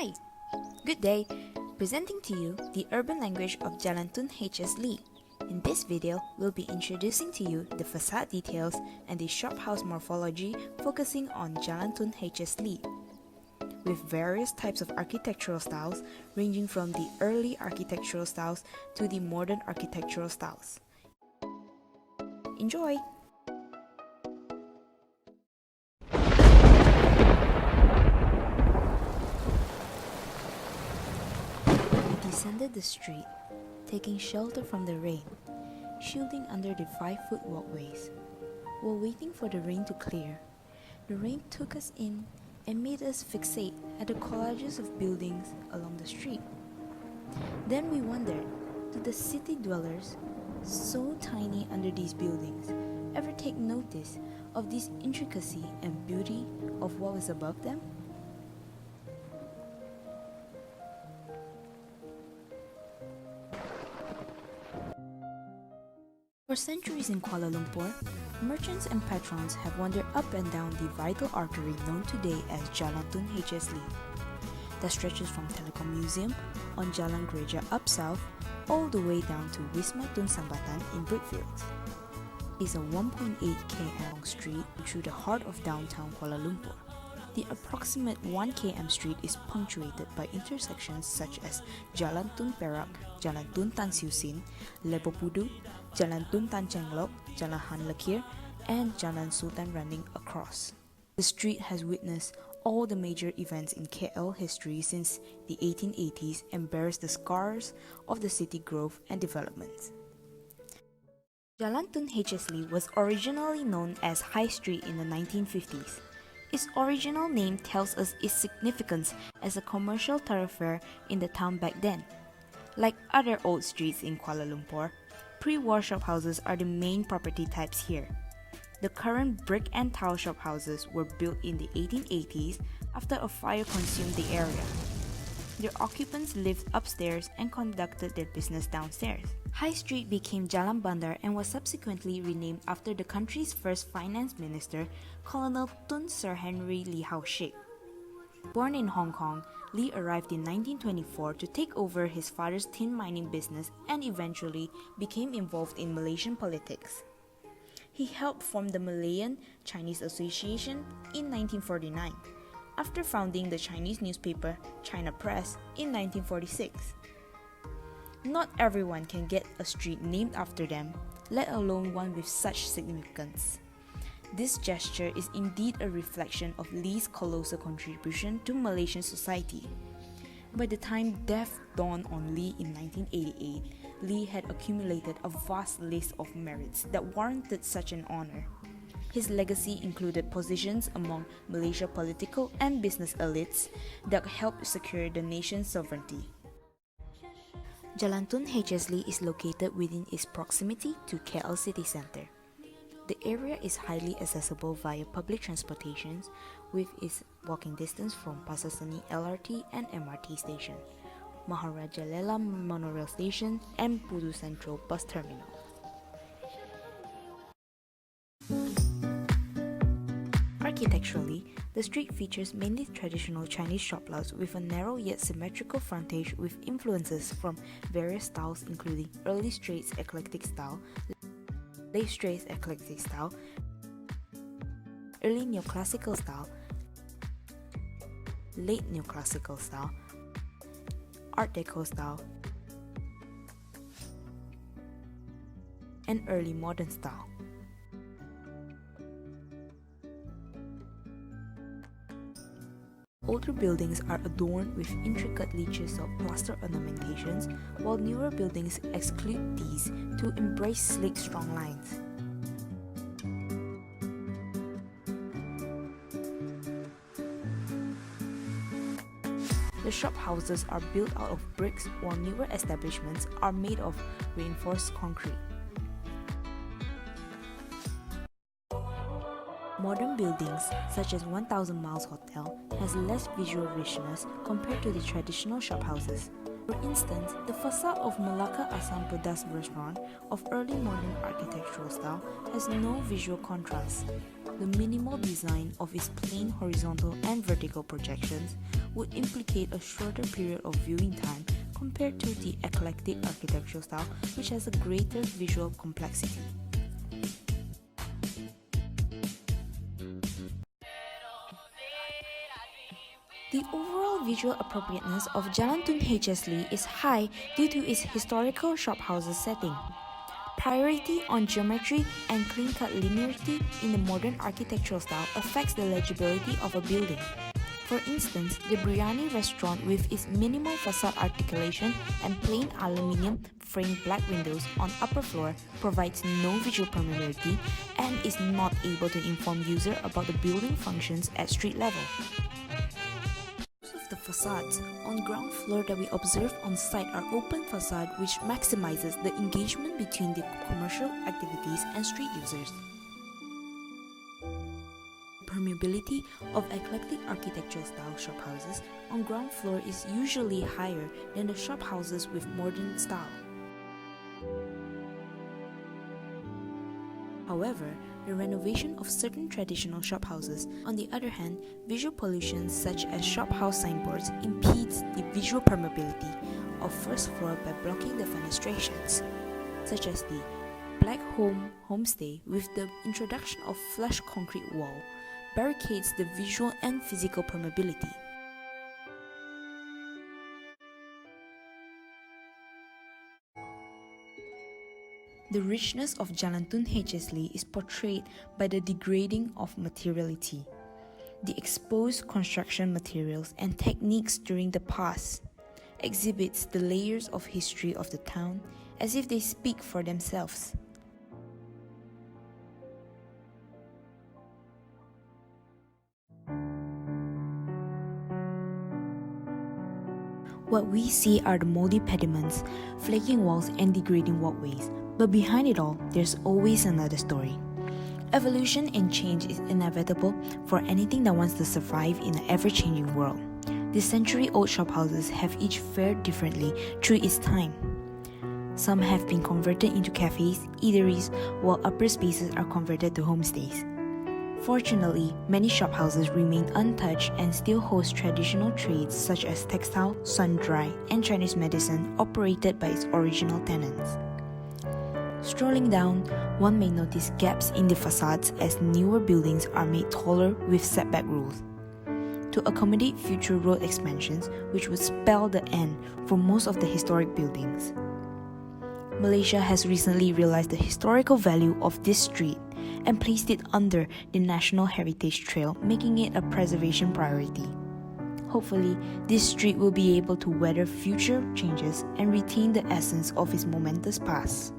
Hi! Good day! Presenting to you the urban language of Jalan Tun HS Lee. In this video, we'll be introducing to you the facade details and the shophouse morphology focusing on Jalan Tun HS Lee, with various types of architectural styles ranging from the early architectural styles to the modern architectural styles. Enjoy! We descended the street, taking shelter from the rain, shielding under the 5-foot walkways. While waiting for the rain to clear, the rain took us in and made us fixate at the collages of buildings along the street. Then we wondered, do the city dwellers, so tiny under these buildings, ever take notice of this intricacy and beauty of what was above them? For centuries in Kuala Lumpur, merchants and patrons have wandered up and down the vital artery known today as Jalan Tun HS Lee, that stretches from Telecom Museum on Jalan Gereja up south all the way down to Wisma Tun Sambatan in Brickfields. It's a 1.8 km long street through the heart of downtown Kuala Lumpur. The approximate 1 km street is punctuated by intersections such as Jalan Tun Perak, Jalan Tun Tan Siew Sin, Lebo Pudu, Jalan Tun Tan Cheng Lok, Jalan Han Lekir, and Jalan Sultan running across. The street has witnessed all the major events in KL history since the 1880s and bears the scars of the city growth and development. Jalan Tun HS Lee was originally known as High Street in the 1950s. Its original name tells us its significance as a commercial thoroughfare in the town back then. Like other old streets in Kuala Lumpur, pre-war shophouses are the main property types here. The current brick and tile shophouses were built in the 1880s after a fire consumed the area. Their occupants lived upstairs and conducted their business downstairs. High Street became Jalan Bandar and was subsequently renamed after the country's first finance minister, Colonel Tun Sir Henry Lee Hao Shik. Born in Hong Kong, Lee arrived in 1924 to take over his father's tin mining business and eventually became involved in Malaysian politics. He helped form the Malayan-Chinese Association in 1949, after founding the Chinese newspaper China Press in 1946. Not everyone can get a street named after them, let alone one with such significance. This gesture is indeed a reflection of Lee's colossal contribution to Malaysian society. By the time death dawned on Lee in 1988, Lee had accumulated a vast list of merits that warranted such an honor. His legacy included positions among Malaysia's political and business elites that helped secure the nation's sovereignty. Jalan Tun HS Lee is located within its proximity to KL city centre. The area is highly accessible via public transportations, with its walking distance from Pasar Seni LRT and MRT station, Maharaja Lela monorail station, and Pudu Central bus terminal. Architecturally, the street features mainly traditional Chinese shoplots with a narrow yet symmetrical frontage with influences from various styles including early Straits eclectic style, late Straits eclectic style, early neoclassical style, late neoclassical style, Art Deco style, and early modern style. Older buildings are adorned with intricately chiseled plaster ornamentations, while newer buildings exclude these to embrace sleek, strong lines. The shophouses are built out of bricks, while newer establishments are made of reinforced concrete. Modern buildings, such as 1000 Miles Hotel, has less visual richness compared to the traditional shophouses. For instance, the facade of Melaka Asam Pedas restaurant of early modern architectural style has no visual contrast. The minimal design of its plain horizontal and vertical projections, would implicate a shorter period of viewing time compared to the eclectic architectural style, which has a greater visual complexity. The overall visual appropriateness of Jalan Tun HSLE is high due to its historical shophouses setting. Priority on geometry and clean-cut linearity in the modern architectural style affects the legibility of a building. For instance, the Biryani restaurant with its minimal facade articulation and plain aluminium framed black windows on upper floor provides no visual permeability and is not able to inform user about the building functions at street level. The facades on ground floor that we observe on site are open facade which maximizes the engagement between the commercial activities and street users. Permeability of eclectic architectural style shophouses on ground floor is usually higher than the shophouses with modern style. However, the renovation of certain traditional shophouses, on the other hand, visual pollution such as shophouse signboards impedes the visual permeability of first floor by blocking the fenestrations, such as the Black Home Homestay with the introduction of flush concrete wall, barricades the visual and physical permeability. The richness of Jalan Tun HSLE is portrayed by the degrading of materiality, the exposed construction materials and techniques during the past, exhibits the layers of history of the town as if they speak for themselves. What we see are the moldy pediments, flaking walls and degrading walkways, but behind it all, there's always another story. Evolution and change is inevitable for anything that wants to survive in an ever-changing world. These century-old shophouses have each fared differently through its time. Some have been converted into cafes, eateries, while upper spaces are converted to homestays. Fortunately, many shophouses remain untouched and still host traditional trades such as textile, sun-dry, and Chinese medicine operated by its original tenants. Strolling down, one may notice gaps in the facades as newer buildings are made taller with setback rules to accommodate future road expansions, which would spell the end for most of the historic buildings. Malaysia has recently realized the historical value of this street and placed it under the National Heritage Trail, making it a preservation priority. Hopefully, this street will be able to weather future changes and retain the essence of its momentous past.